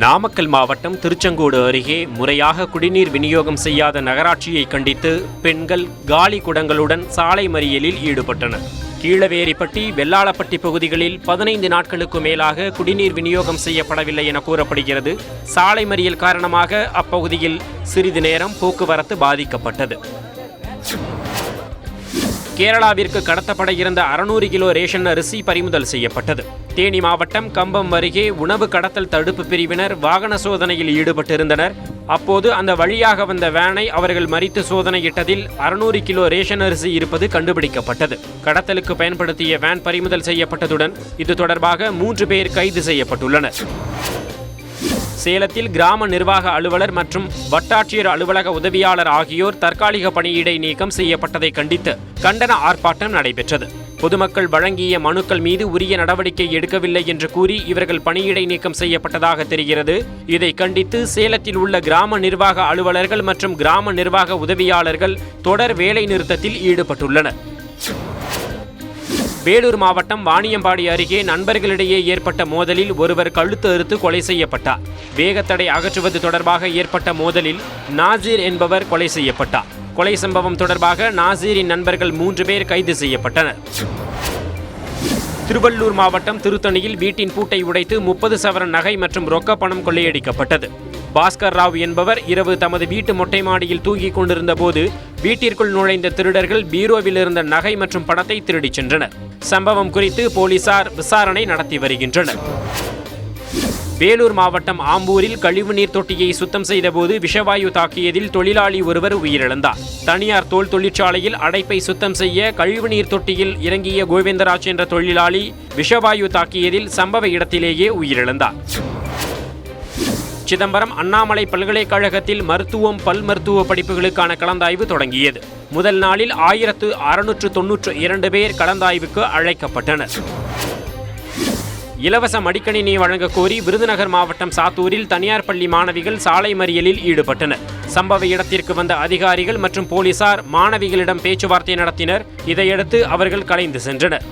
நாமக்கல் மாவட்டம் திருச்செங்கோடு அருகே முறையாக குடிநீர் விநியோகம் செய்யாத நகராட்சியை கண்டித்து பெண்கள் காலி குடங்களுடன் சாலை மறியலில் ஈடுபட்டனர். கீழவேரிப்பட்டி, வெள்ளாளப்பட்டி பகுதிகளில் 15 நாட்களுக்கு மேலாக குடிநீர் விநியோகம் செய்யப்படவில்லை என கூறப்படுகிறது. சாலை மறியல் காரணமாக அப்பகுதியில் சிறிது நேரம் போக்குவரத்து பாதிக்கப்பட்டது. கேரளாவிற்கு கடத்தப்பட இருந்த 600 கிலோ ரேஷன் அரிசி பறிமுதல் செய்யப்பட்டது. தேனி மாவட்டம் கம்பம் அருகே உணவு கடத்தல் தடுப்பு பிரிவினர் வாகன சோதனையில் ஈடுபட்டிருந்தனர். அப்போது அந்த வழியாக வந்த வேனை அவர்கள் மறித்து சோதனையிட்டதில் 600 கிலோ ரேஷன் அரிசி இருப்பது கண்டுபிடிக்கப்பட்டது. கடத்தலுக்கு பயன்படுத்திய வேன் பறிமுதல் செய்யப்பட்டதுடன் இது தொடர்பாக 3 பேர் கைது செய்யப்பட்டுள்ளனர். சேலத்தில் கிராம நிர்வாக அலுவலர் மற்றும் வட்டாட்சியர் அலுவலக உதவியாளர் ஆகியோர் தற்காலிக பணியிடை நீக்கம் செய்யப்பட்டதை கண்டித்து கண்டன ஆர்ப்பாட்டம் நடைபெற்றது. பொதுமக்கள் வழங்கிய மனுக்கள் மீது உரிய நடவடிக்கை எடுக்கவில்லை என்று கூறி இவர்கள் பணியிடை நீக்கம் செய்யப்பட்டதாக தெரிகிறது. இதை கண்டித்து சேலத்தில் உள்ள கிராம நிர்வாக அலுவலர்கள் மற்றும் கிராம நிர்வாக உதவியாளர்கள் தொடர் வேலை நிறுத்தத்தில் ஈடுபட்டுள்ளனர். வேலூர் மாவட்டம் வாணியம்பாடி அருகே நண்பர்களிடையே ஏற்பட்ட மோதலில் ஒருவர் கழுத்து அறுத்து கொலை செய்யப்பட்டார். வேகத்தடை அகற்றுவது தொடர்பாக ஏற்பட்ட மோதலில் நாசீர் என்பவர் கொலை செய்யப்பட்டார். கொலை சம்பவம் தொடர்பாக நாசீரின் நண்பர்கள் 3 பேர் கைது செய்யப்பட்டனர். திருவள்ளூர் மாவட்டம் திருத்தணியில் வீட்டின் பூட்டை உடைத்து 30 சவரன் நகை மற்றும் ரொக்க பணம் கொள்ளையடிக்கப்பட்டது. பாஸ்கர் ராவ் என்பவர் இரவு தமது வீட்டு மொட்டை மாடியில் தூங்கிக் கொண்டிருந்த போது வீட்டிற்குள் நுழைந்த திருடர்கள் பீரோவில் இருந்த நகை மற்றும் பணத்தை திருடிச் சென்றனர். சம்பவம் குறித்து போலீசார் விசாரணை நடத்தி வருகின்றனர். வேலூர் மாவட்டம் ஆம்பூரில் கழிவுநீர் தொட்டியை சுத்தம் செய்தபோது விஷவாயு தாக்கியதில் தொழிலாளி ஒருவர் உயிரிழந்தார். தனியார் தோல் தொழிற்சாலையில் அடைப்பை சுத்தம் செய்ய கழிவுநீர் தொட்டியில் இறங்கிய கோவிந்தராஜ் என்ற தொழிலாளி விஷவாயு தாக்கியதில் சம்பவ இடத்திலேயே உயிரிழந்தார். சிதம்பரம் அண்ணாமலை பல்கலைக்கழகத்தில் மருத்துவம், பல் மருத்துவ படிப்புகளுக்கான கலந்தாய்வு தொடங்கியது. முதல் நாளில் 1692 பேர் கலந்தாய்வுக்கு அழைக்கப்பட்டனர். இலவச மடிக்கணினி வழங்க கோரி விருதுநகர் மாவட்டம் சாத்தூரில் தனியார் பள்ளி மாணவிகள் சாலை மறியலில் ஈடுபட்டனர். சம்பவ இடத்திற்கு வந்த அதிகாரிகள் மற்றும் போலீசார் மாணவிகளிடம் பேச்சுவார்த்தை நடத்தினர். இதையடுத்து அவர்கள் கலைந்து சென்றனர்.